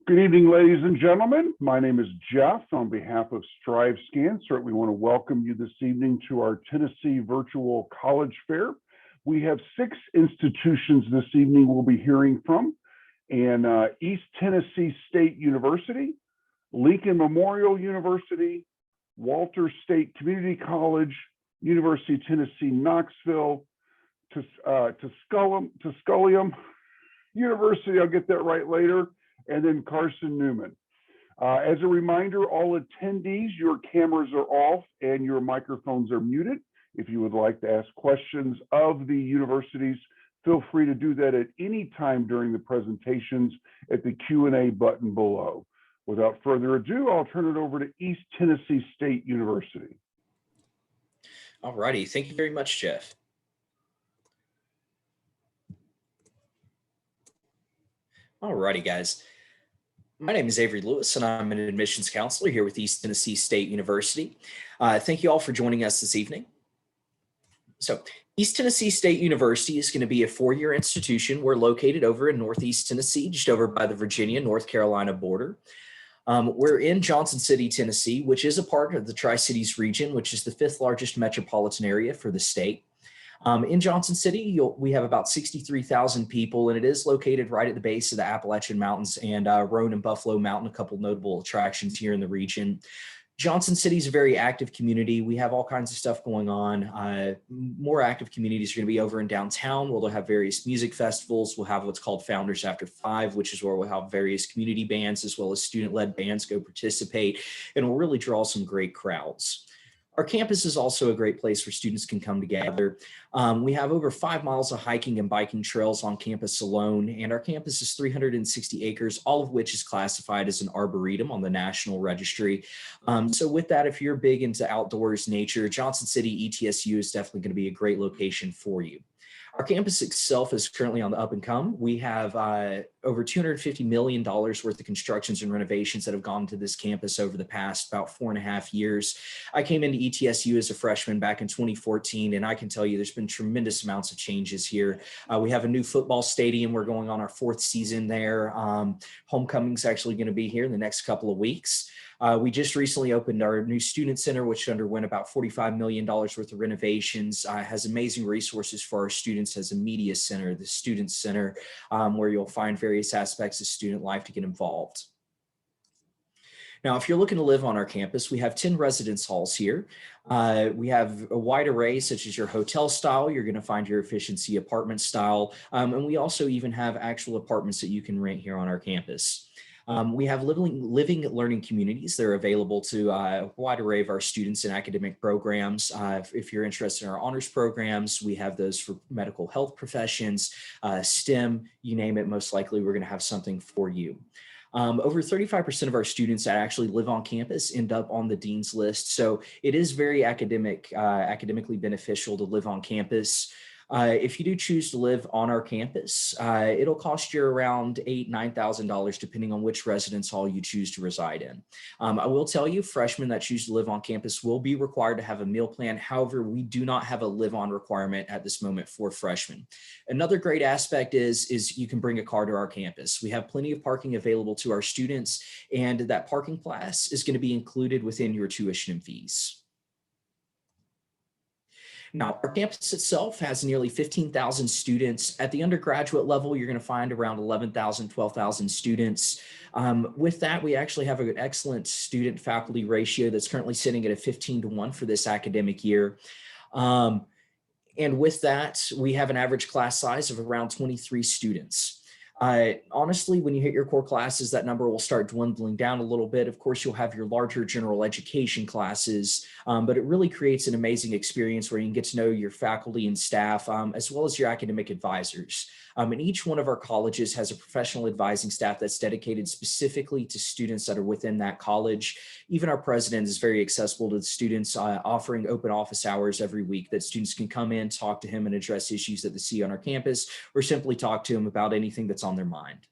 Good evening, ladies and gentlemen. My name is Jeff. On behalf of StriveScan, certainly want to welcome you this evening to our Tennessee Virtual College Fair. We have 6 institutions this evening we'll be hearing from, and East Tennessee State University, Lincoln Memorial University, Walter State Community College, University of Tennessee, Knoxville, Tusculum University, I'll get that right later, and then Carson-Newman. As a reminder, all attendees, your cameras are off and your microphones are muted. If you would like to ask questions of the universities, feel free to do that at any time during the presentations at the Q&A button below. Without further ado, I'll turn it over to East Tennessee State University. All righty, thank you very much, Jeff. All righty, guys. My name is Avery Lewis, and I'm an admissions counselor here with East Tennessee State University. Thank you all for joining us this evening. So, East Tennessee State University is going to be a 4-year institution. We're located over in Northeast Tennessee, just over by the Virginia-North Carolina border. We're in Johnson City, Tennessee, which is a part of the Tri-Cities region, which is the 5th largest metropolitan area for the state. In Johnson City, we have about 63,000 people, and it is located right at the base of the Appalachian Mountains and Roan and Buffalo Mountain, a couple notable attractions here in the region. Johnson City is a very active community. We have all kinds of stuff going on. More active communities are going to be over in downtown, where they'll have various music festivals. We'll have what's called Founders After 5, which is where we'll have various community bands as well as student-led bands go participate, and we'll really draw some great crowds. Our campus is also a great place where students can come together. We have over 5 miles of hiking and biking trails on campus alone, and our campus is 360 acres, all of which is classified as an arboretum on the National Registry. So with that, if you're big into outdoors, nature, Johnson City ETSU is definitely going to be a great location for you. Our campus itself is currently on the up and come. We have over $250 million worth of constructions and renovations that have gone to this campus over the past about 4.5 years. I came into ETSU as a freshman back in 2014, and I can tell you there's been tremendous amounts of changes here. We have a new football stadium. We're going on our 4th season there. Homecoming's actually going to be here in the next couple of weeks. We just recently opened our new student center, which underwent about $45 million worth of renovations, has amazing resources for our students, has a media center, the student center, where you'll find various aspects of student life to get involved. Now, if you're looking to live on our campus, we have 10 residence halls here. We have a wide array, such as your hotel style. You're going to find your efficiency apartment style. And we also even have actual apartments that you can rent here on our campus. We have living learning communities that are available to a wide array of our students in academic programs. If you're interested in our honors programs, we have those for medical health professions, STEM, you name it, most likely we're going to have something for you. Over 35% of our students that actually live on campus end up on the dean's list. So it is very academically beneficial to live on campus. If you do choose to live on our campus, it'll cost you around $8,000 to $9,000 depending on which residence hall you choose to reside in. I will tell you, freshmen that choose to live on campus will be required to have a meal plan. However, we do not have a live-on requirement at this moment for freshmen. Another great aspect is you can bring a car to our campus. We have plenty of parking available to our students, and that parking pass is going to be included within your tuition and fees. Now, our campus itself has nearly 15,000 students. At the undergraduate level, you're going to find around 11,000, 12,000 students. With that, we actually have an excellent student-faculty ratio that's currently sitting at a 15-to-1 for this academic year. And with that, we have an average class size of around 23 students. Honestly, when you hit your core classes, that number will start dwindling down a little bit. Of course, you'll have your larger general education classes, but it really creates an amazing experience where you can get to know your faculty and staff, as well as your academic advisors. And each one of our colleges has a professional advising staff that's dedicated specifically to students that are within that college. Even our president is very accessible to the students, offering open office hours every week that students can come in, talk to him, and address issues that they see on our campus, or simply talk to him about anything that's on their mind.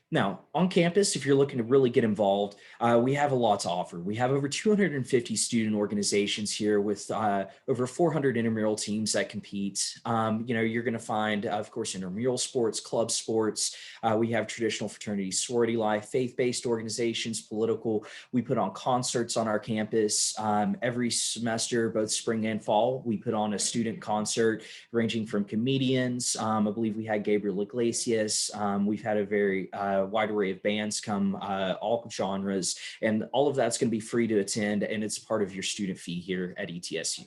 Now, on campus, if you're looking to really get involved, we have a lot to offer. We have over 250 student organizations here with over 400 intramural teams that compete. You're going to find, of course, intramural sports, club sports. We have traditional fraternity sorority life, faith-based organizations, political. We put on concerts on our campus. Every semester, both spring and fall, we put on a student concert ranging from comedians. I believe we had Gabriel Iglesias. We've had a very wide array of bands come, all genres, and all of that's going to be free to attend, and it's part of your student fee here at ETSU.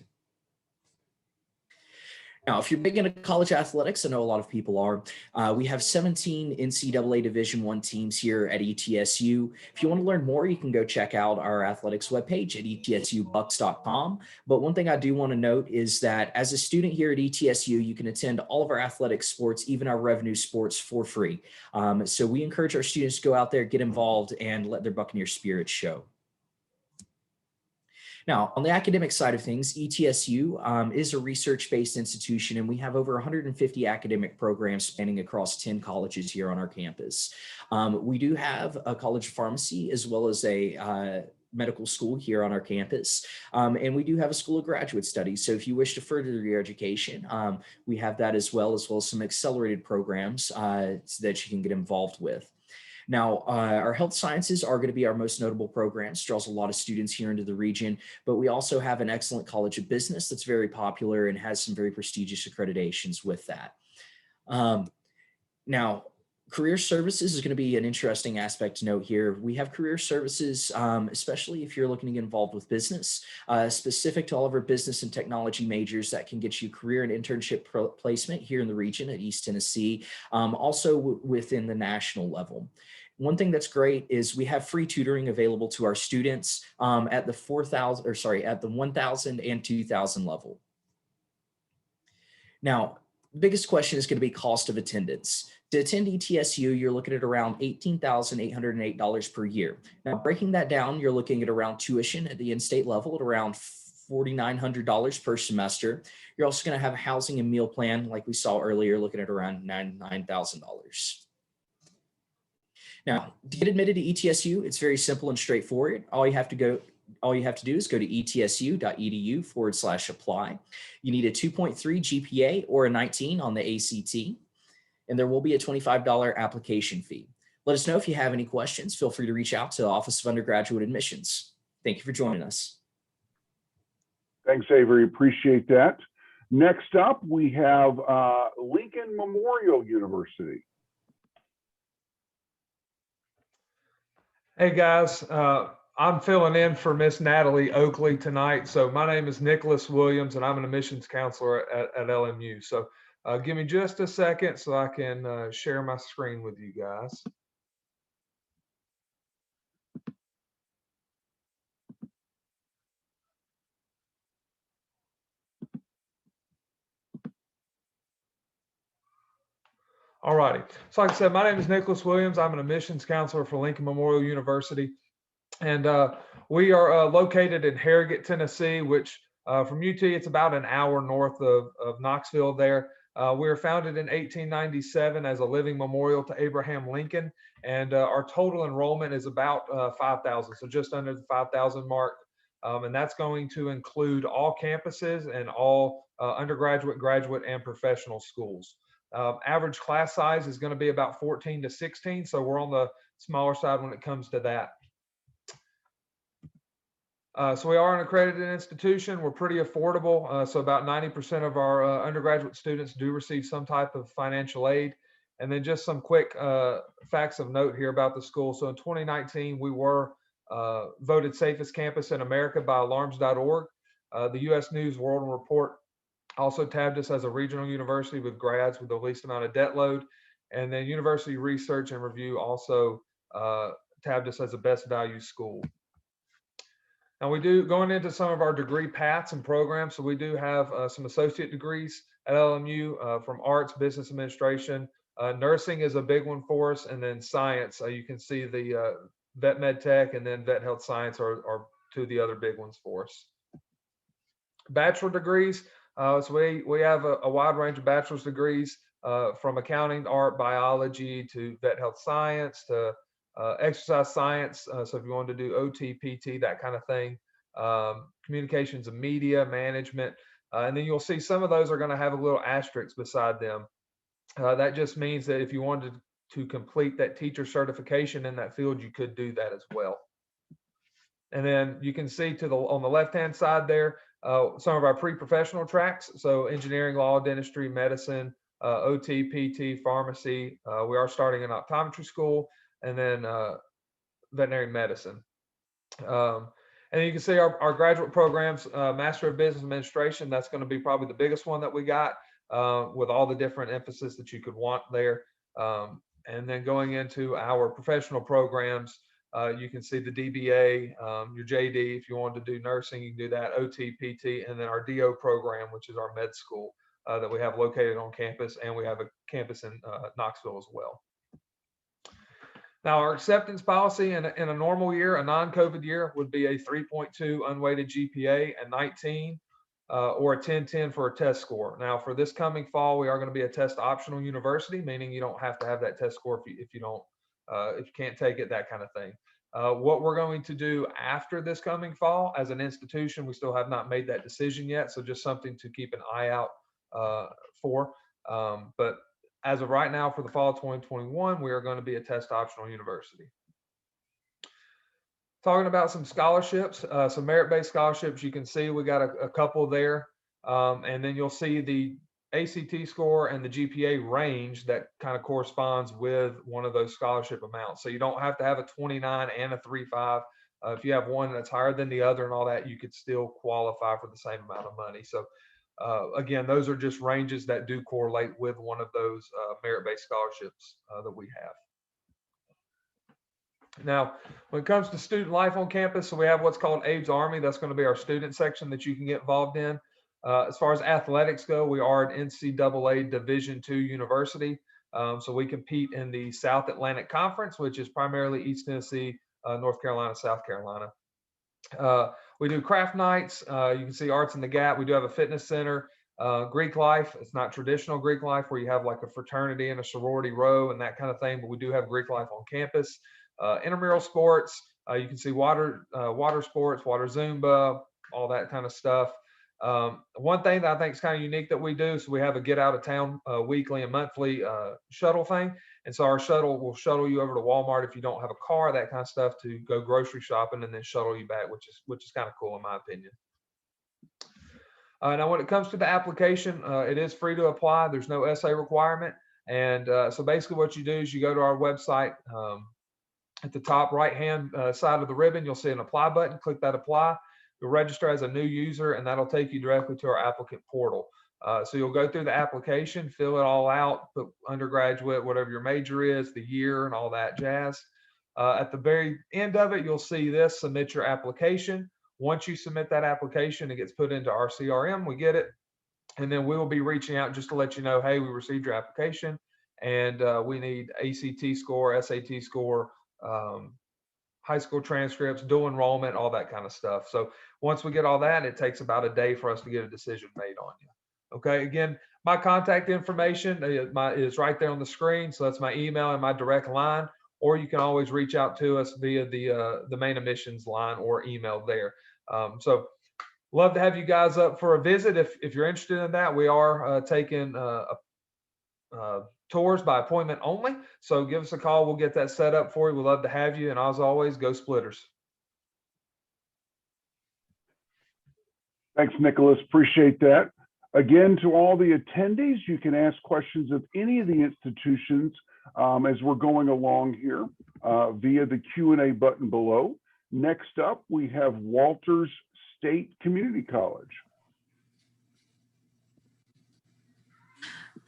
Now, if you're big into college athletics, I know a lot of people are. We have 17 NCAA Division I teams here at ETSU. If you want to learn more, you can go check out our athletics webpage at etsubucks.com. But one thing I do want to note is that as a student here at ETSU, you can attend all of our athletic sports, even our revenue sports, for free. So we encourage our students to go out there, get involved, and let their Buccaneer spirit show. Now, on the academic side of things, ETSU is a research-based institution, and we have over 150 academic programs spanning across 10 colleges here on our campus. We do have a college of pharmacy as well as a medical school here on our campus. And we do have a school of graduate studies. So if you wish to further your education, we have that as well as some accelerated programs that you can get involved with. Now, our health sciences are going to be our most notable programs, draws a lot of students here into the region, but we also have an excellent College of Business that's very popular and has some very prestigious accreditations with that. Now, career services is going to be an interesting aspect to note here. We have career services, especially if you're looking to get involved with business, specific to all of our business and technology majors that can get you career and internship placement here in the region at East Tennessee, also within the national level. One thing that's great is we have free tutoring available to our students at the 1,000 and 2,000 level. Now, the biggest question is going to be cost of attendance. To attend ETSU, you're looking at around $18,808 per year. Now, breaking that down, you're looking at around tuition at the in-state level at around $4,900 per semester. You're also going to have a housing and meal plan, like we saw earlier, looking at around $9,000. Now, to get admitted to ETSU, it's very simple and straightforward. All you have to do is go to etsu.edu/apply. You need a 2.3 GPA or a 19 on the ACT, and there will be a $25 application fee. Let us know if you have any questions. Feel free to reach out to the Office of Undergraduate Admissions. Thank you for joining us. Thanks, Avery. Appreciate that. Next up, we have Lincoln Memorial University. Hey guys, I'm filling in for Miss Natalie Oakley tonight. So my name is Nicholas Williams and I'm an admissions counselor at LMU. So give me just a second so I can share my screen with you guys. All righty. So like I said, my name is Nicholas Williams. I'm an admissions counselor for Lincoln Memorial University. And we are located in Harrogate, Tennessee, which from UT, it's about an hour north of Knoxville there. We were founded in 1897 as a living memorial to Abraham Lincoln. And our total enrollment is about 5,000, so just under the 5,000 mark. And that's going to include all campuses and all undergraduate, graduate, and professional schools. Average class size is going to be about 14 to 16, so we're on the smaller side when it comes to that. So we are an accredited institution. We're pretty affordable. So about 90% of our undergraduate students do receive some type of financial aid. And then just some quick facts of note here about the school. So in 2019, we were voted safest campus in America by alarms.org. The U.S. News World Report also tabbed us as a regional university with grads with the least amount of debt load. And then University Research and Review also tabbed us as a best value school. Now we do, going into some of our degree paths and programs, so we do have some associate degrees at LMU from arts, business administration. Nursing is a big one for us, and then science. You can see the vet med tech and then vet health science are two of the other big ones for us. Bachelor degrees, so we have a wide range of bachelor's degrees. from accounting, art, biology, to vet health science, to exercise science. So if you want to do OT, PT, that kind of thing, communications and media management. And then you'll see some of those are going to have a little asterisk beside them. That just means that if you wanted to complete that teacher certification in that field, you could do that as well. And then you can see on the left-hand side there, some of our pre-professional tracks. So engineering, law, dentistry, medicine, OT, PT, pharmacy. We are starting an optometry school, and then veterinary medicine. And you can see our graduate programs, Master of Business Administration, that's going to be probably the biggest one that we got, with all the different emphasis that you could want there. And then going into our professional programs, you can see the DBA, your JD. If you wanted to do nursing, you can do that, OT, PT, and then our DO program, which is our med school that we have located on campus, and we have a campus in Knoxville as well. Now, our acceptance policy in a normal year, a non-COVID year, would be a 3.2 unweighted GPA, a 19, or a 1010 for a test score. Now, for this coming fall, we are going to be a test optional university, meaning you don't have to have that test score if you can't take it, that kind of thing. What we're going to do after this coming fall as an institution, we still have not made that decision yet, so just something to keep an eye out for. But as of right now, for the fall of 2021, we are going to be a test optional university. Talking about some scholarships, some merit-based scholarships, you can see we got a couple there. And then you'll see the ACT score and the GPA range that kind of corresponds with one of those scholarship amounts. So you don't have to have a 29 and a 3.5. If you have one that's higher than the other and all that, you could still qualify for the same amount of money. So again, those are just ranges that do correlate with one of those merit-based scholarships that we have. Now, when it comes to student life on campus, so we have what's called Abe's Army. That's going to be our student section that you can get involved in. As far as athletics go, we are an NCAA Division II university. So we compete in the South Atlantic Conference, which is primarily East Tennessee, North Carolina, South Carolina. We do craft nights. You can see Arts in the Gap. We do have a fitness center. Greek life. It's not traditional Greek life where you have like a fraternity and a sorority row and that kind of thing, but we do have Greek life on campus. Intramural sports. You can see water sports, water Zumba, all that kind of stuff. One thing that I think is kind of unique that we do, so we have a get out of town weekly and monthly shuttle thing. And so our shuttle will shuttle you over to Walmart if you don't have a car, that kind of stuff, to go grocery shopping, and then shuttle you back, which is kind of cool in my opinion. Now, when it comes to the application, it is free to apply. There's no essay requirement. And so basically what you do is you go to our website. At the top right-hand side of the ribbon, you'll see an apply button. Click that apply. You'll register as a new user, and that'll take you directly to our applicant portal. So you'll go through the application, fill it all out, put undergraduate, whatever your major is, the year, and all that jazz. At the very end of it, you'll see this, submit your application. Once you submit that application, it gets put into our CRM. We get it, and then we will be reaching out just to let you know, hey, we received your application, and we need ACT score, SAT score, high school transcripts, dual enrollment, all that kind of stuff. So once we get all that, it takes about a day for us to get a decision made on you. Okay, again, my contact information is right there on the screen. So that's my email and my direct line, or you can always reach out to us via the main admissions line or email there. So love to have you guys up for a visit. If you're interested in that, we are taking tours by appointment only. So give us a call. We'll get that set up for you. We'd love to have you. And as always, go Splitters. Thanks, Nicholas. Appreciate that. Again, to all the attendees, you can ask questions of any of the institutions as we're going along here via the Q&A button below. Next up, we have Walters State Community College.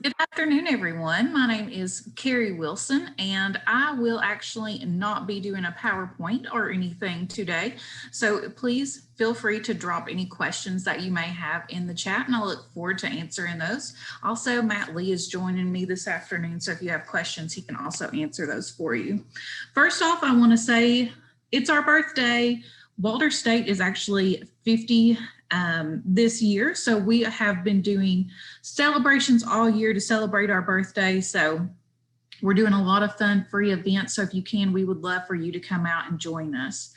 Good afternoon, everyone. My name is Carrie Wilson, and I will actually not be doing a PowerPoint or anything today. So please feel free to drop any questions that you may have in the chat, and I look forward to answering those. Also, Matt Lee is joining me this afternoon, so if you have questions, he can also answer those for you. First off, I want to say it's our birthday. Walters State is actually 50 this year. So we have been doing celebrations all year to celebrate our birthday. So we're doing a lot of fun free events. So if you can, we would love for you to come out and join us.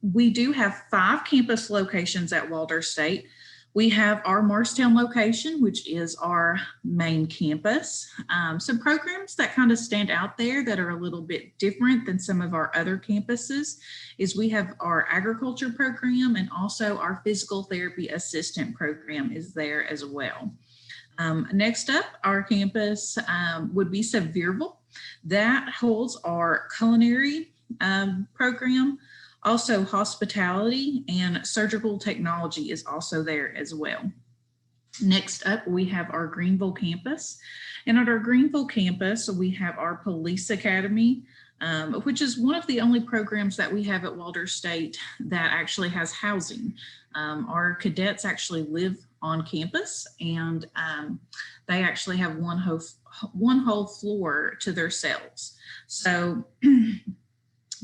We do have 5 campus locations at Walters State. We have our Morristown location, which is our main campus. Some programs that kind of stand out there that are a little bit different than some of our other campuses is we have our agriculture program, and also our physical therapy assistant program is there as well. Next up, our campus would be Sevierville. That holds our culinary program. Also, hospitality and surgical technology is also there as well. Next up, we have our Greenville campus. And at our Greenville campus, we have our police academy, which is one of the only programs that we have at Walters State that actually has housing. Our cadets actually live on campus, and they actually have one whole floor to their cells. So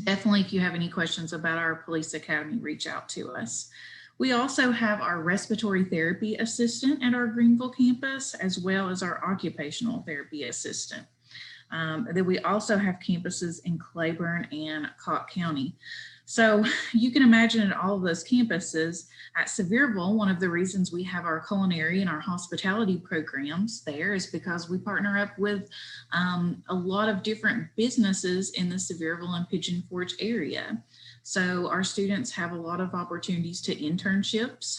definitely, if you have any questions about our police academy, reach out to us. We also have our respiratory therapy assistant at our Greenville campus, as well as our occupational therapy assistant. Then we also have campuses in Claiborne and Cocke County. So you can imagine at all of those campuses. At Sevierville, one of the reasons we have our culinary and our hospitality programs there is because we partner up with a lot of different businesses in the Sevierville and Pigeon Forge area. So our students have a lot of opportunities to internships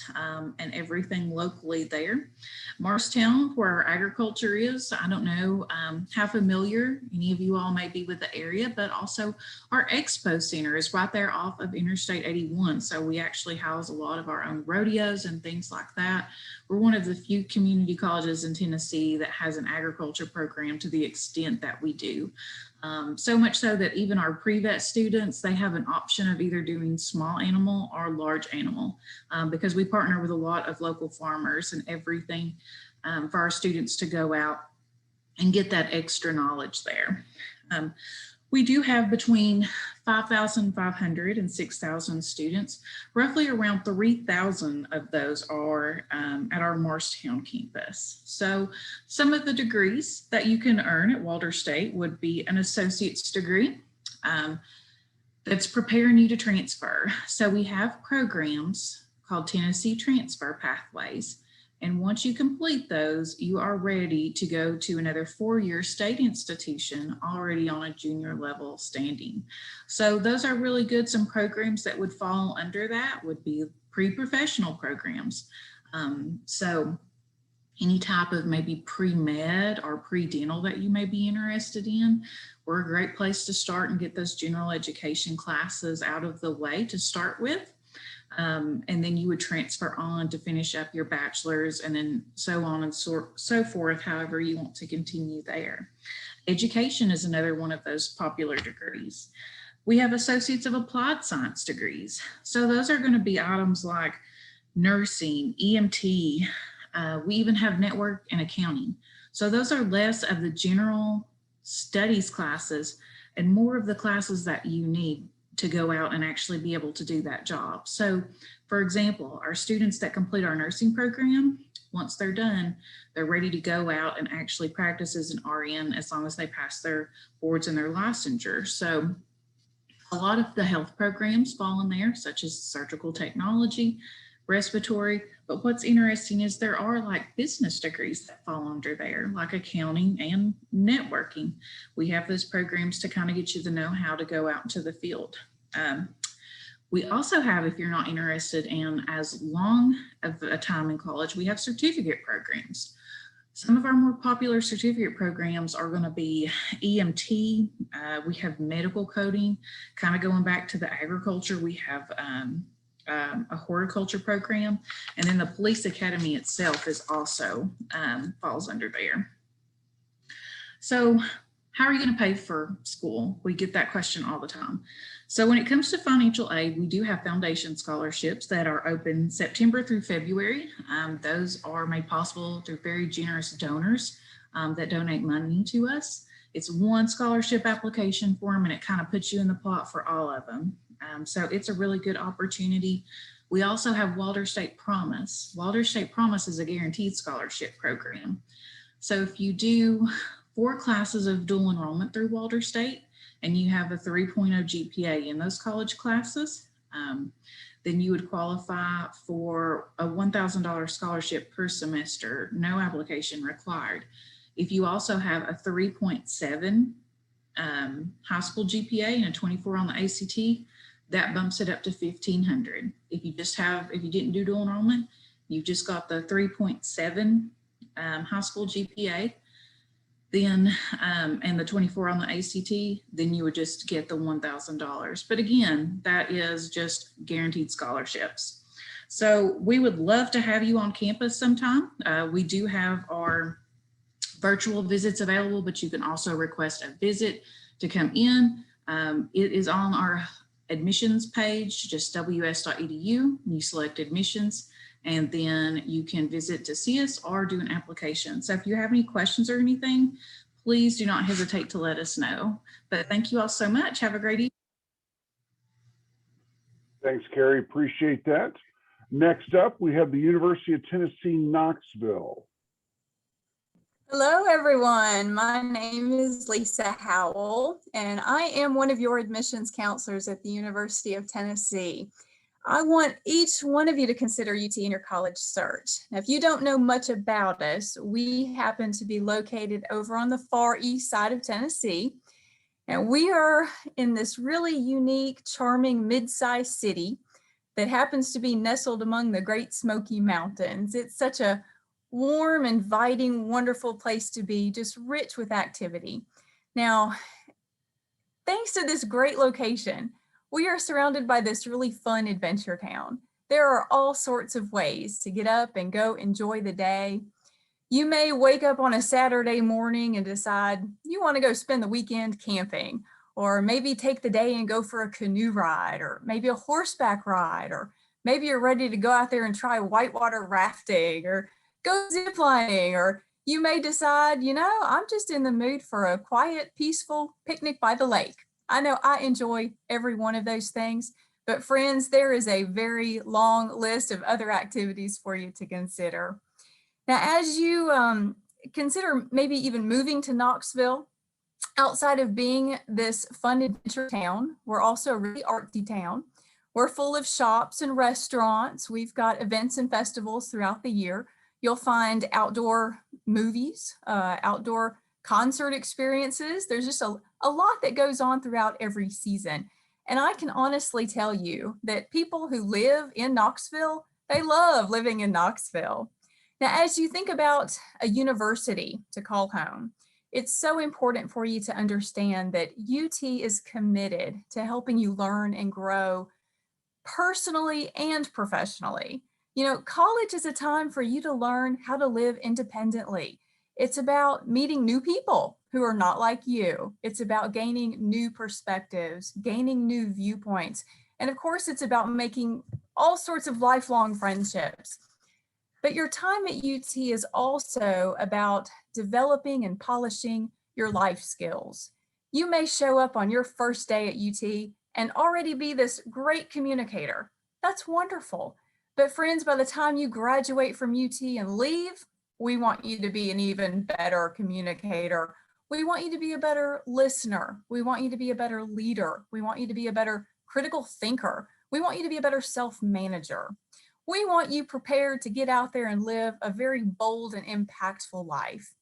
and everything locally there. Morristown, where our agriculture is, I don't know how familiar any of you all may be with the area, but also our expo center is right there off of Interstate 81. So we actually house a lot of our own rodeos and things like that. We're one of the few community colleges in Tennessee that has an agriculture program to the extent that we do. So much so that even our pre-vet students, they have an option of either doing small animal or large animal because we partner with a lot of local farmers and everything for our students to go out and get that extra knowledge there. We do have between 5,500 and 6,000 students. Roughly around 3,000 of those are at our Morristown campus. So some of the degrees that you can earn at Walters State would be an associate's degree that's preparing you to transfer. So we have programs called Tennessee Transfer Pathways. And once you complete those, you are ready to go to another 4-year state institution already on a junior level standing. So those are really good. Some programs that would fall under that would be pre-professional programs. So any type of maybe pre-med or pre-dental that you may be interested in, we're a great place to start and get those general education classes out of the way to start with. And then you would transfer on to finish up your bachelor's and then so on and so forth, however you want to continue there. Education is another one of those popular degrees. We have Associates of Applied Science degrees. So those are going to be items like nursing, EMT. We even have network and accounting. So those are less of the general studies classes and more of the classes that you need to go out and actually be able to do that job. So for example, our students that complete our nursing program, once they're done, they're ready to go out and actually practice as an RN as long as they pass their boards and their licensure. So a lot of the health programs fall in there, such as surgical technology, respiratory, but what's interesting is there are like business degrees that fall under there, like accounting and networking. We have those programs to kind of get you to know how to go out into the field. We also have, if you're not interested in as long of a time in college, we have certificate programs. Some of our more popular certificate programs are going to be EMT. We have medical coding, kind of going back to the agriculture. We have a horticulture program, and then the police academy itself is also falls under there. So how are you going to pay for school? We get that question all the time. So when it comes to financial aid, we do have foundation scholarships that are open September through February. Those are made possible through very generous donors that donate money to us. It's one scholarship application form and it kind of puts you in the pot for all of them. So it's a really good opportunity. We also have Walter State Promise. Walter State Promise is a guaranteed scholarship program. So if you do 4 classes of dual enrollment through Walter State and you have a 3.0 GPA in those college classes, then you would qualify for a $1,000 scholarship per semester, no application required. If you also have a 3.7 high school GPA and a 24 on the ACT, that bumps it up to $1,500. If you didn't do dual enrollment, you've just got the 3.7 high school GPA, then and the 24 on the ACT, then you would just get the $1,000. But again, that is just guaranteed scholarships. So we would love to have you on campus sometime. We do have our virtual visits available, but you can also request a visit to come in. It is on our admissions page, just ws.edu. You select admissions, and then you can visit to see us or do an application. So if you have any questions or anything, please do not hesitate to let us know. But thank you all so much. Have a great evening. Thanks, Carrie. Appreciate that. Next up, we have the University of Tennessee, Knoxville. Hello, everyone. My name is Lisa Howell, and I am one of your admissions counselors at the University of Tennessee. I want each one of you to consider UT in your college search. Now, if you don't know much about us, we happen to be located over on the far east side of Tennessee, and we are in this really unique, charming, mid-sized city that happens to be nestled among the Great Smoky Mountains. It's such a warm, inviting, wonderful place to be, just rich with activity. Now, thanks to this great location, we are surrounded by this really fun adventure town. There are all sorts of ways to get up and go enjoy the day. You may wake up on a Saturday morning and decide you want to go spend the weekend camping, or maybe take the day and go for a canoe ride, or maybe a horseback ride, or maybe you're ready to go out there and try whitewater rafting, or go ziplining, or you may decide, I'm just in the mood for a quiet, peaceful picnic by the lake. I know I enjoy every one of those things, but friends, there is a very long list of other activities for you to consider. Now, as you consider maybe even moving to Knoxville, outside of being this fun adventure town, we're also a really artsy town. We're full of shops and restaurants. We've got events and festivals throughout the year. You'll find outdoor movies, outdoor concert experiences. There's just a lot that goes on throughout every season. And I can honestly tell you that people who live in Knoxville, they love living in Knoxville. Now, as you think about a university to call home, it's so important for you to understand that UT is committed to helping you learn and grow personally and professionally. College is a time for you to learn how to live independently. It's about meeting new people who are not like you. It's about gaining new perspectives, gaining new viewpoints. And of course, it's about making all sorts of lifelong friendships. But your time at UT is also about developing and polishing your life skills. You may show up on your first day at UT and already be this great communicator. That's wonderful. But friends, by the time you graduate from UT and leave, we want you to be an even better communicator. We want you to be a better listener. We want you to be a better leader. We want you to be a better critical thinker. We want you to be a better self-manager. We want you prepared to get out there and live a very bold and impactful life.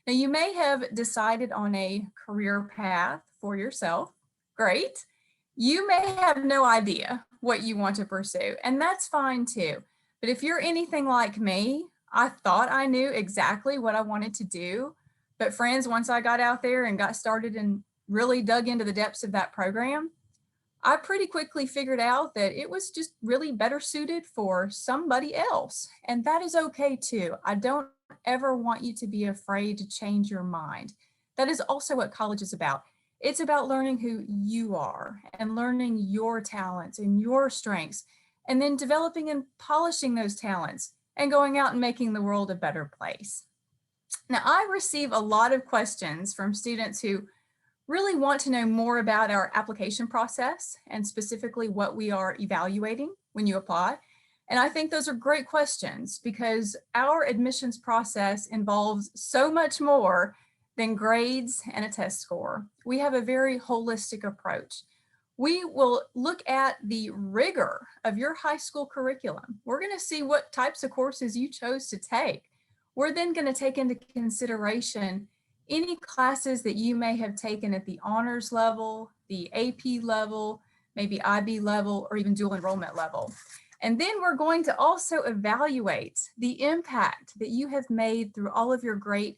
Now, you may have decided on a career path for yourself. Great. You may have no idea what you want to pursue, and that's fine too. But if you're anything like me, I thought I knew exactly what I wanted to do. But friends, once I got out there and got started and really dug into the depths of that program, I pretty quickly figured out that it was just really better suited for somebody else. And that is okay too. I don't ever want you to be afraid to change your mind. That is also what college is about. It's about learning who you are and learning your talents and your strengths, and then developing and polishing those talents and going out and making the world a better place. Now, I receive a lot of questions from students who really want to know more about our application process and specifically what we are evaluating when you apply. And I think those are great questions because our admissions process involves so much more than grades and a test score. We have a very holistic approach. We will look at the rigor of your high school curriculum. We're going to see what types of courses you chose to take. We're then going to take into consideration any classes that you may have taken at the honors level, the AP level, maybe IB level, or even dual enrollment level. And then we're going to also evaluate the impact that you have made through all of your great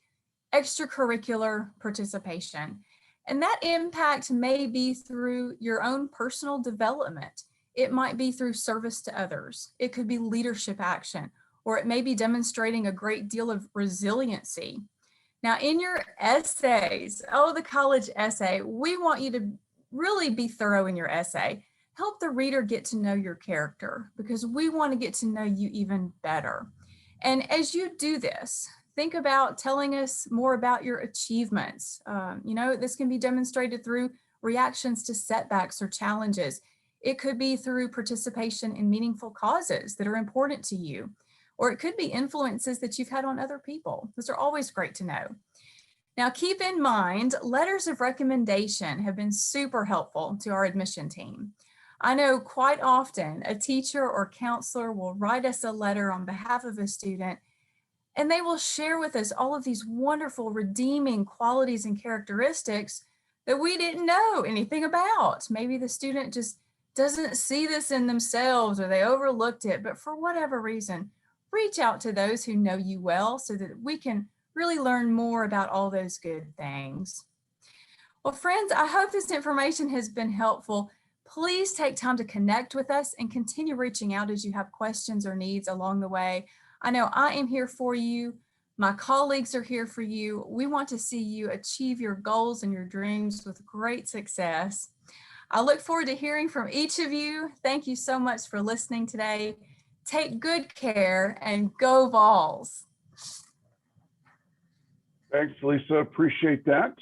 extracurricular participation. And that impact may be through your own personal development. It might be through service to others. It could be leadership action, or it may be demonstrating a great deal of resiliency. Now, in your essays, the college essay, we want you to really be thorough in your essay. Help the reader get to know your character because we want to get to know you even better. And as you do this, think about telling us more about your achievements. This can be demonstrated through reactions to setbacks or challenges. It could be through participation in meaningful causes that are important to you, or it could be influences that you've had on other people. Those are always great to know. Now, keep in mind, letters of recommendation have been super helpful to our admission team. I know quite often a teacher or counselor will write us a letter on behalf of a student, and they will share with us all of these wonderful redeeming qualities and characteristics that we didn't know anything about. Maybe the student just doesn't see this in themselves or they overlooked it, but for whatever reason, reach out to those who know you well so that we can really learn more about all those good things. Well, friends, I hope this information has been helpful. Please take time to connect with us and continue reaching out as you have questions or needs along the way. I know I am here for you. My colleagues are here for you. We want to see you achieve your goals and your dreams with great success. I look forward to hearing from each of you. Thank you so much for listening today. Take good care and go Vols. Thanks, Lisa. Appreciate that.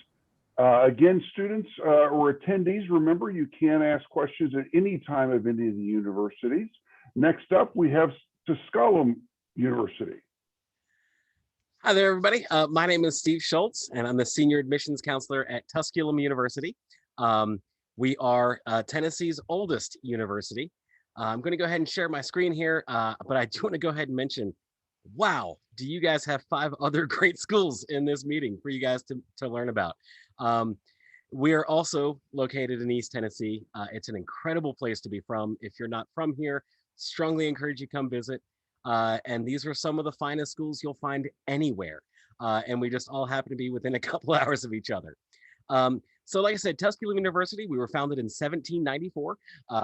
Again, students or attendees, remember you can ask questions at any time of any of the universities. Next up, we have Tusculum University. Hi there, everybody. My name is Steve Schultz, and I'm the Senior Admissions Counselor at Tusculum University. We are Tennessee's oldest university. I'm going to go ahead and share my screen here, but I do want to go ahead and mention, wow, do you guys have 5 other great schools in this meeting for you guys to learn about? We are also located in East Tennessee. It's an incredible place to be from. If you're not from here, strongly encourage you to come visit. And these are some of the finest schools you'll find anywhere. And we just all happen to be within a couple hours of each other. So like I said, Tusculum University, we were founded in 1794.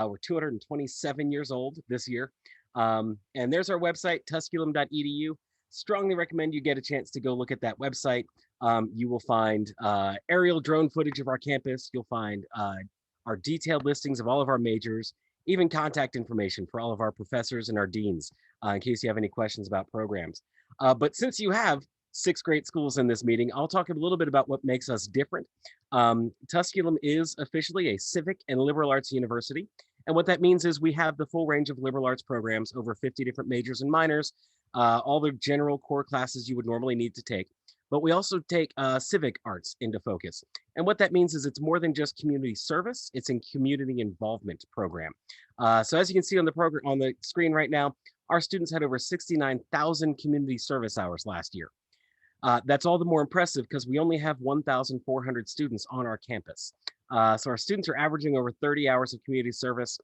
We're 227 years old this year. And there's our website, tusculum.edu. Strongly recommend you get a chance to go look at that website. You will find aerial drone footage of our campus. You'll find our detailed listings of all of our majors, even contact information for all of our professors and our deans, in case you have any questions about programs. But since you have 6 great schools in this meeting, I'll talk a little bit about what makes us different. Tusculum is officially a civic and liberal arts university. And what that means is we have the full range of liberal arts programs, over 50 different majors and minors, all the general core classes you would normally need to take. But we also take civic arts into focus. And what that means is it's more than just community service, it's a community involvement program. So as you can see on the program on the screen right now, our students had over 69,000 community service hours last year. That's all the more impressive because we only have 1,400 students on our campus. So our students are averaging over 30 hours of community service,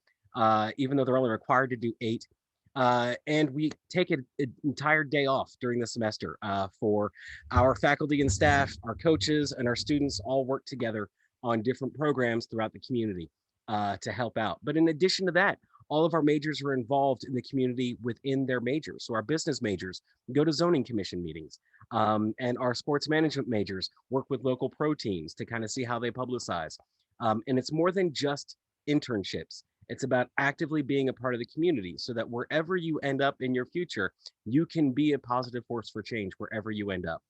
even though they're only required to do 8. And we take an entire day off during the semester for our faculty and staff, our coaches, and our students all work together on different programs throughout the community to help out. But in addition to that, all of our majors are involved in the community within their majors. So our business majors go to zoning commission meetings, and our sports management majors work with local pro teams to kind of see how they publicize. And it's more than just internships. It's about actively being a part of the community so that wherever you end up in your future, you can be a positive force for change wherever you end up.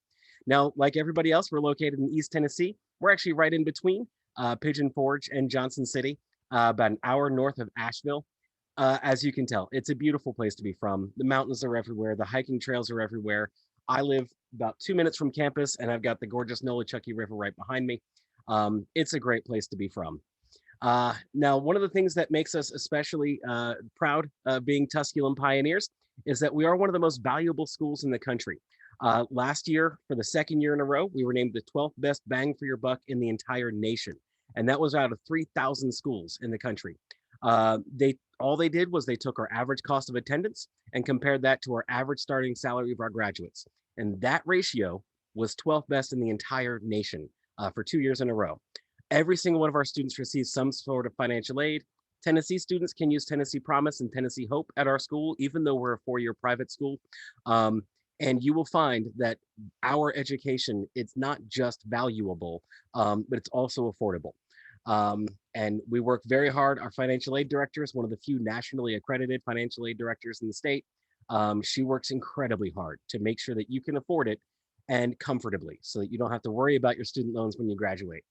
Now, like everybody else, we're located in East Tennessee. We're actually right in between Pigeon Forge and Johnson City, about an hour north of Asheville. as you can tell, it's a beautiful place to be from. The mountains are everywhere. The hiking trails are everywhere. I live about 2 minutes from campus, and I've got the gorgeous Nolichucky River right behind me. It's a great place to be from. Now, one of the things that makes us especially proud being Tusculum pioneers is that we are one of the most valuable schools in the country. Last year, for the second year in a row, we were named the 12th best bang for your buck in the entire nation. And that was out of 3,000 schools in the country. All they did was they took our average cost of attendance and compared that to our average starting salary of our graduates. And that ratio was 12th best in the entire nation for 2 years in a row. Every single one of our students receives some sort of financial aid. Tennessee students can use Tennessee Promise and Tennessee Hope at our school, even though we're a 4-year private school. And you will find that our education, it's not just valuable, but it's also affordable. And we work very hard. Our financial aid director is one of the few nationally accredited financial aid directors in the state. She works incredibly hard to make sure that you can afford it and comfortably so that you don't have to worry about your student loans when you graduate.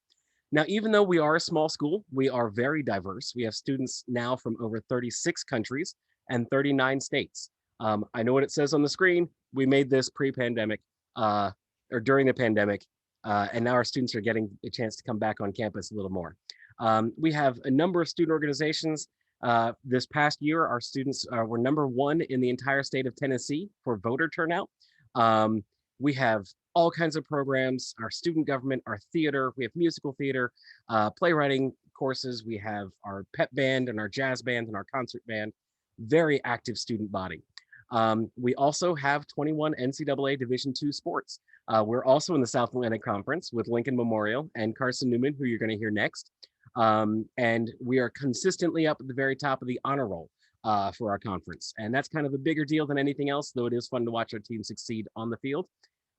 Now, even though we are a small school, we are very diverse. We have students now from over 36 countries and 39 states. I know what it says on the screen. We made this pre-pandemic or during the pandemic, and now our students are getting a chance to come back on campus a little more. We have a number of student organizations. This past year, our students were #1 in the entire state of Tennessee for voter turnout. We have all kinds of programs, our student government, our theater, we have musical theater, playwriting courses, we have our pep band and our jazz band and our concert band, very active student body. We also have 21 NCAA Division II sports. We're also in the South Atlantic Conference with Lincoln Memorial and Carson-Newman, who you're going to hear next. And we are consistently up at the very top of the honor roll for our conference. And that's kind of a bigger deal than anything else, though it is fun to watch our team succeed on the field.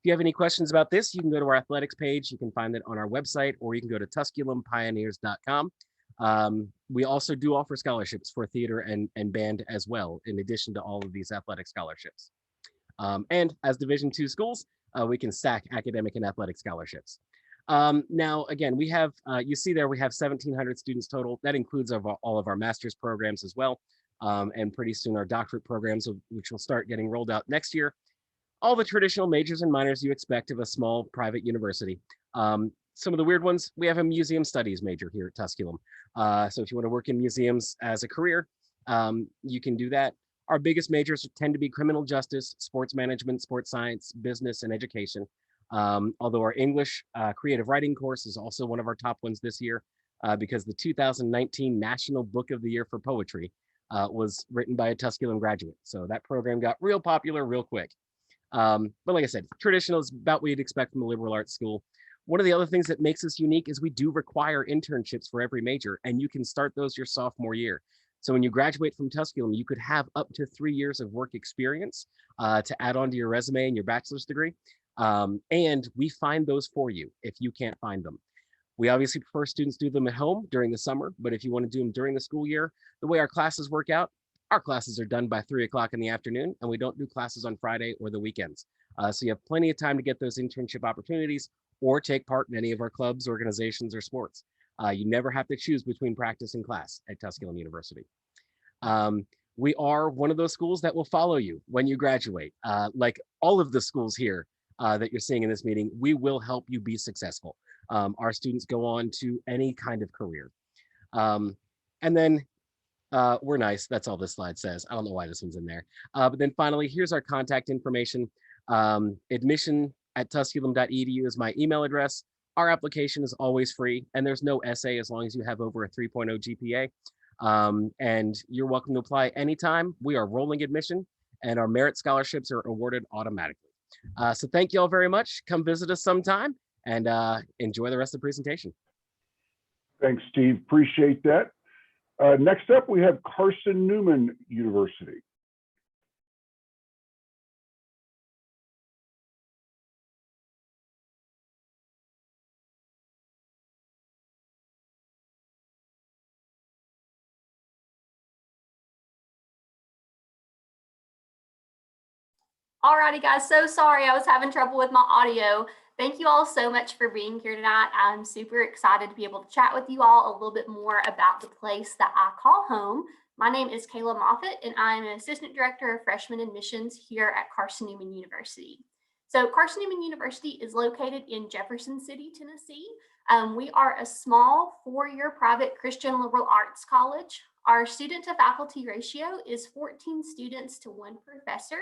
If you have any questions about this, you can go to our athletics page. You can find it on our website, or you can go to TusculumPioneers.com. We also do offer scholarships for theater and band as well, in addition to all of these athletic scholarships. And as Division II schools, we can stack academic and athletic scholarships. Now, again, we have, you see there, we have 1,700 students total. That includes all of our master's programs as well. And pretty soon our doctorate programs, which will start getting rolled out next year. All the traditional majors and minors you expect of a small private university. Some of the weird ones, we have a museum studies major here at Tusculum. So if you want to work in museums as a career, you can do that. Our biggest majors tend to be criminal justice, sports management, sports science, business, and education. Although our English creative writing course is also one of our top ones this year because the 2019 National Book of the Year for Poetry was written by a Tusculum graduate. So that program got real popular real quick. But like I said, traditional is about what you'd expect from a liberal arts school. One of the other things that makes us unique is we do require internships for every major, and you can start those your sophomore year. So when you graduate from Tusculum, you could have up to 3 years of work experience to add on to your resume and your bachelor's degree. And we find those for you if you can't find them. We obviously prefer students do them at home during the summer, but if you want to do them during the school year, the way our classes work out, our classes are done by 3 o'clock in the afternoon, and we don't do classes on Friday or the weekends. So you have plenty of time to get those internship opportunities or take part in any of our clubs, organizations, or sports. You never have to choose between practice and class at Tusculum University. We are one of those schools that will follow you when you graduate. Like all of the schools here that you're seeing in this meeting, we will help you be successful. Our students go on to any kind of career. And then we're nice. That's all this slide says. I don't know why this one's in there. But then finally, here's our contact information. Admission@tusculum.edu is my email address. Our application is always free, and there's no essay as long as you have over a 3.0 GPA. And you're welcome to apply anytime. We are rolling admission, and our merit scholarships are awarded automatically. So thank you all very much. Come visit us sometime, and enjoy the rest of the presentation. Thanks, Steve. Appreciate that. Next up, we have Carson-Newman University. Alrighty, guys, so sorry I was having trouble with my audio. Thank you all so much for being here tonight. I'm super excited to be able to chat with you all a little bit more about the place that I call home, My name is Kayla Moffitt, and I'm an Assistant Director of Freshman Admissions here at Carson-Newman University. So Carson-Newman University is located in Jefferson City, Tennessee. We are a small 4-year private Christian liberal arts college. Our student to faculty ratio is 14 students to 1 professor.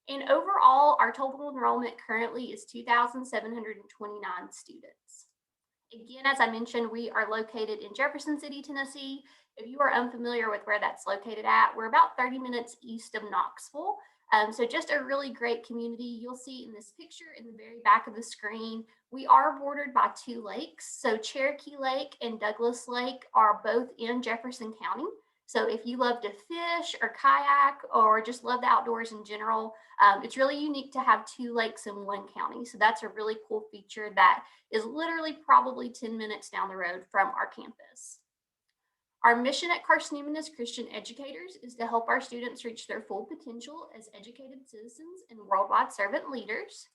And overall, our total enrollment currently is 2,729 students. Again, as I mentioned, we are located in Jefferson City, Tennessee. If you are unfamiliar with where that's located at, we're about 30 minutes east of Knoxville. So just a really great community. You'll see in this picture in the very back of the screen, we are bordered by 2 lakes. So Cherokee Lake and Douglas Lake are both in Jefferson County. So if you love to fish or kayak or just love the outdoors in general, it's really unique to have 2 lakes in 1 county. So that's a really cool feature that is literally probably 10 minutes down the road from our campus. Our mission at Carson-Newman as Christian educators is to help our students reach their full potential as educated citizens and worldwide servant leaders.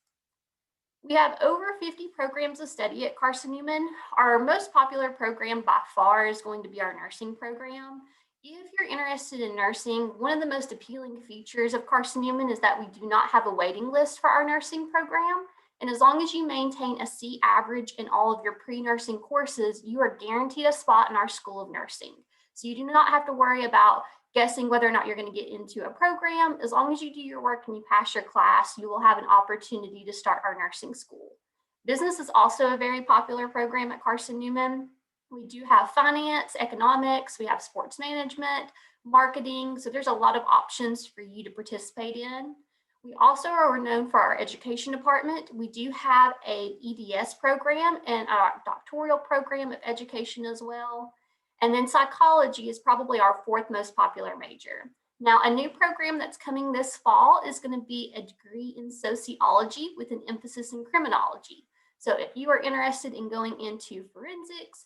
We have over 50 programs of study at Carson-Newman. Our most popular program by far is going to be our nursing program. If you're interested in nursing, one of the most appealing features of Carson-Newman is that we do not have a waiting list for our nursing program. And as long as you maintain a C average in all of your pre-nursing courses, you are guaranteed a spot in our School of Nursing. So you do not have to worry about guessing whether or not you're going to get into a program. As long as you do your work and you pass your class, you will have an opportunity to start our nursing school. Business is also a very popular program at Carson-Newman. We do have finance, economics, we have sports management, marketing. So there's a lot of options for you to participate in. We also are known for our education department. We do have a EDS program and a doctoral program of education as well. And then psychology is probably our 4th most popular major. Now, a new program that's coming this fall is going to be a degree in sociology with an emphasis in criminology. So if you are interested in going into forensics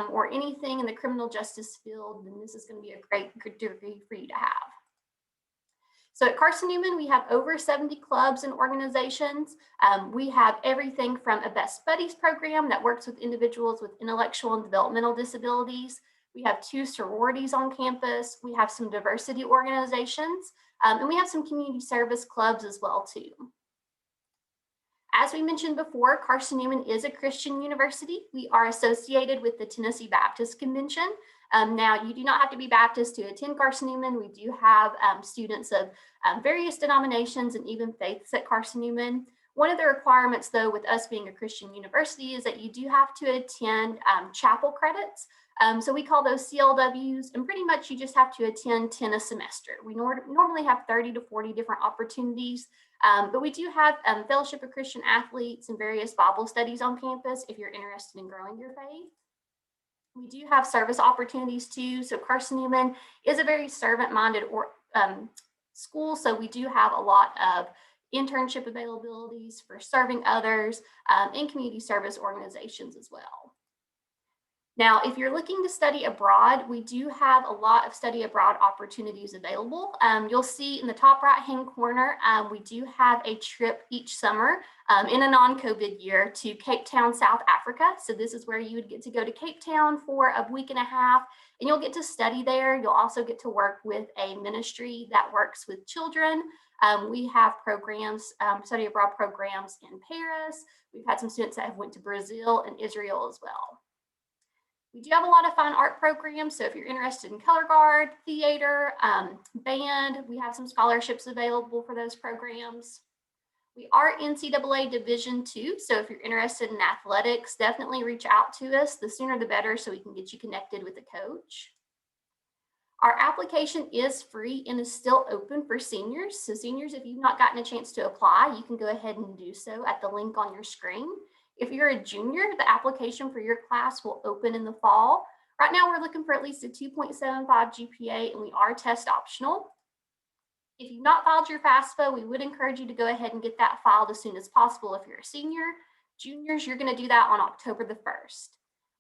or anything in the criminal justice field, then this is going to be a great degree for you to have. So at Carson-Newman, we have over 70 clubs and organizations. We have everything from a Best Buddies program that works with individuals with intellectual and developmental disabilities. We have 2 sororities on campus. We have some diversity organizations, and we have some community service clubs as well too. As we mentioned before, Carson-Newman is a Christian university. We are associated with the Tennessee Baptist Convention. Now, you do not have to be Baptist to attend Carson-Newman. We do have students of various denominations and even faiths at Carson-Newman. One of the requirements, though, with us being a Christian university is that you do have to attend chapel credits. So we call those CLWs, and pretty much you just have to attend 10 a semester. We normally have 30 to 40 different opportunities, but we do have Fellowship of Christian Athletes and various Bible studies on campus if you're interested in growing your faith. We do have service opportunities too. So Carson-Newman is a very servant-minded school. So we do have a lot of internship availabilities for serving others and community service organizations as well. Now, if you're looking to study abroad, we do have a lot of study abroad opportunities available. You'll see in the top right-hand corner, we do have a trip each summer in a non-COVID year to Cape Town, South Africa. So this is where you would get to go to Cape Town for a week and a half, and you'll get to study there. You'll also get to work with a ministry that works with children. We have programs, study abroad programs in Paris. We've had some students that have went to Brazil and Israel as well. We do have a lot of fine art programs. So if you're interested in color guard, theater, band, we have some scholarships available for those programs. We are NCAA Division II. So if you're interested in athletics, definitely reach out to us. The sooner the better, so we can get you connected with a coach. Our application is free and is still open for seniors. So seniors, if you've not gotten a chance to apply, you can go ahead and do so at the link on your screen. If you're a junior, the application for your class will open in the fall. Right now, we're looking for at least a 2.75 GPA, and we are test optional. If you've not filed your FAFSA, we would encourage you to go ahead and get that filed as soon as possible if you're a senior. Juniors, you're going to do that on October the 1st.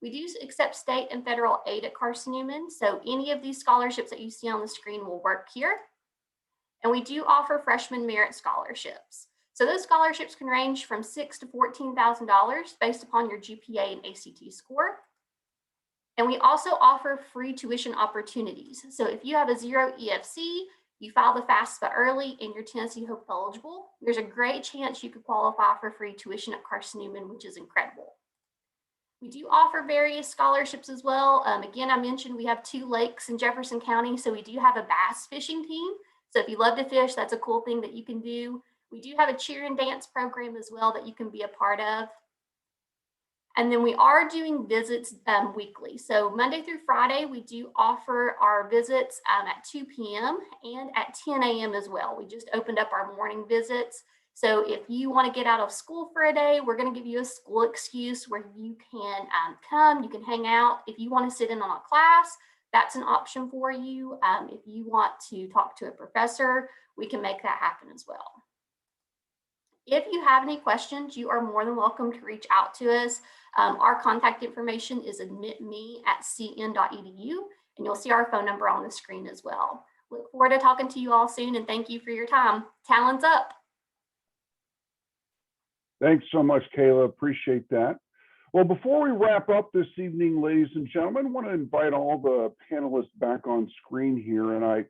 We do accept state and federal aid at Carson-Newman, so any of these scholarships that you see on the screen will work here. And we do offer freshman merit scholarships. So those scholarships can range from $6,000 to $14,000 based upon your GPA and ACT score. And we also offer free tuition opportunities. So if you have a 0 EFC, you file the FAFSA early and you're Tennessee Hope eligible, there's a great chance you could qualify for free tuition at Carson-Newman, which is incredible. We do offer various scholarships as well. Again, I mentioned we have 2 lakes in Jefferson County, so we do have a bass fishing team. So if you love to fish, that's a cool thing that you can do. We do have a cheer and dance program as well that you can be a part of. And then we are doing visits weekly. So Monday through Friday, we do offer our visits at 2 p.m. and at 10 a.m. as well. We just opened up our morning visits. So if you want to get out of school for a day, we're going to give you a school excuse where you can come, you can hang out. If you want to sit in on a class, that's an option for you. If you want to talk to a professor, we can make that happen as well. If you have any questions, you are more than welcome to reach out to us. Our contact information is admitme@cn.edu, and you'll see our phone number on the screen as well. Look forward to talking to you all soon, and thank you for your time. Talents up. Thanks so much, Kayla. Appreciate that. Well, before we wrap up this evening, ladies and gentlemen, I want to invite all the panelists back on screen here, and I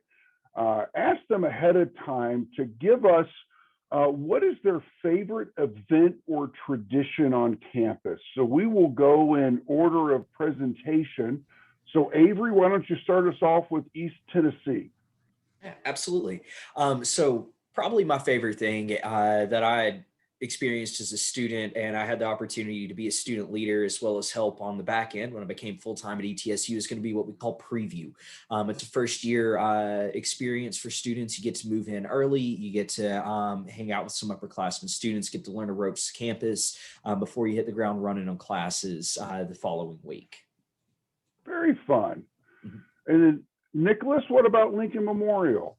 asked them ahead of time to give us what is their favorite event or tradition on campus. So we will go in order of presentation. So Avery, why don't you start us off with East Tennessee? Yeah, absolutely. So probably my favorite thing that I experienced as a student, and I had the opportunity to be a student leader as well as help on the back end when I became full-time at ETSU, is going to be what we call Preview. It's a first year experience for students. You get to move in early, you get to hang out with some upperclassmen students, get to learn the ropes campus before you hit the ground running on classes the following week. Very fun. And then Nicholas, what about Lincoln Memorial?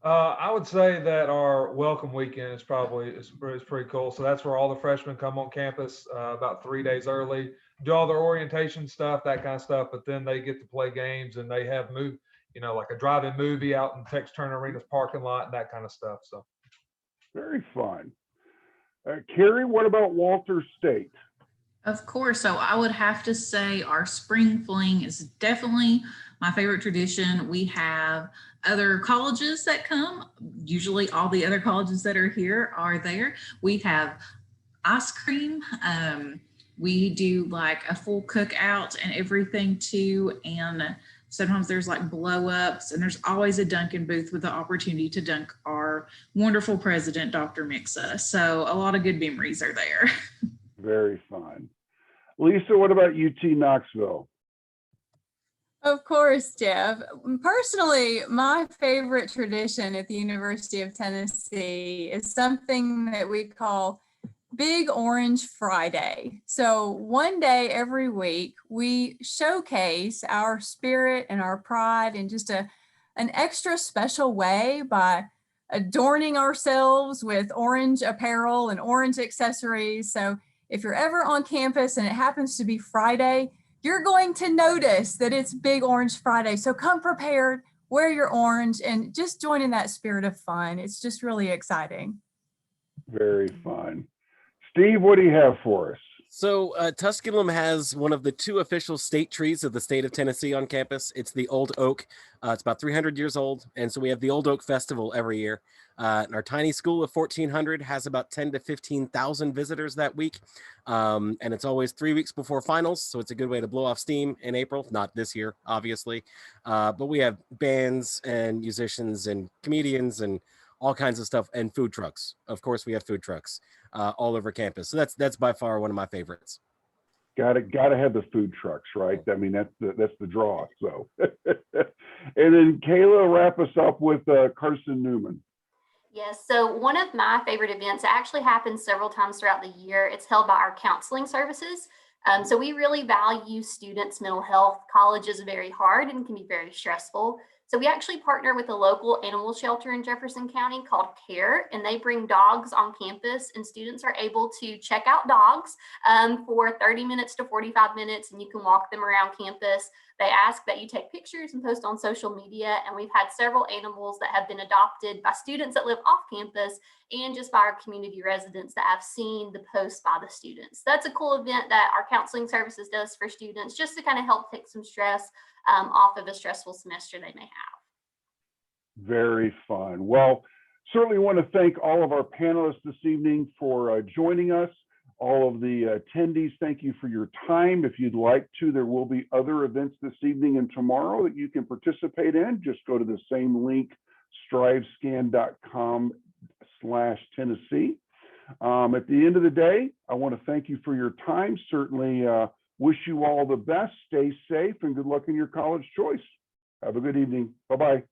I would say that our welcome weekend is pretty cool. So that's where all the freshmen come on campus about 3 days early, do all their orientation stuff, that kind of stuff. But then they get to play games, and they have like a drive-in movie out in Tex Turner Arena's parking lot and that kind of stuff. So very fun. Carrie, what about Walters State? Of course. So I would have to say our spring fling is definitely my favorite tradition. We have other colleges that come. Usually all the other colleges that are here are there. We have ice cream. We do like a full cookout and everything too. And sometimes there's like blow ups, and there's always a Dunkin' booth with the opportunity to dunk our wonderful president, Dr. Mixa. So a lot of good memories are there. Very fun. Lisa, what about UT Knoxville? Of course, Jeff. Personally, my favorite tradition at the University of Tennessee is something that we call Big Orange Friday. So one day every week, we showcase our spirit and our pride in just an extra special way by adorning ourselves with orange apparel and orange accessories. So if you're ever on campus and it happens to be Friday, you're going to notice that it's Big Orange Friday. So come prepared, wear your orange, and just join in that spirit of fun. It's just really exciting. Very fun. Steve, what do you have for us? So Tusculum has one of the 2 official state trees of the state of Tennessee on campus. It's the Old Oak. It's about 300 years old. And so we have the Old Oak Festival every year. And our tiny school of 1,400 has about 10 to 15,000 visitors that week. And it's always 3 weeks before finals. So it's a good way to blow off steam in April. Not this year, obviously. But we have bands and musicians and comedians and all kinds of stuff, and food trucks. Of course, we have food trucks all over campus. So that's by far one of my favorites. Gotta have the food trucks, right? I mean, that's the draw. So, and then Kayla, wrap us up with Carson-Newman. Yes, so one of my favorite events actually happens several times throughout the year. It's held by our counseling services. So we really value students' mental health. College is very hard and can be very stressful. So we actually partner with a local animal shelter in Jefferson County called CARE, and they bring dogs on campus, and students are able to check out dogs for 30 minutes to 45 minutes, and you can walk them around campus. They ask that you take pictures and post on social media, and we've had several animals that have been adopted by students that live off campus and just by our community residents that have seen the posts by the students. That's a cool event that our counseling services does for students, just to kind of help take some stress off of a stressful semester they may have. Very fun. Well, certainly want to thank all of our panelists this evening for joining us. All of the attendees, thank you for your time. If you'd like to, there will be other events this evening and tomorrow that you can participate in. Just go to the same link, strivescan.com/Tennessee. At the end of the day, I want to thank you for your time. Certainly wish you all the best. Stay safe and good luck in your college choice. Have a good evening. Bye-bye.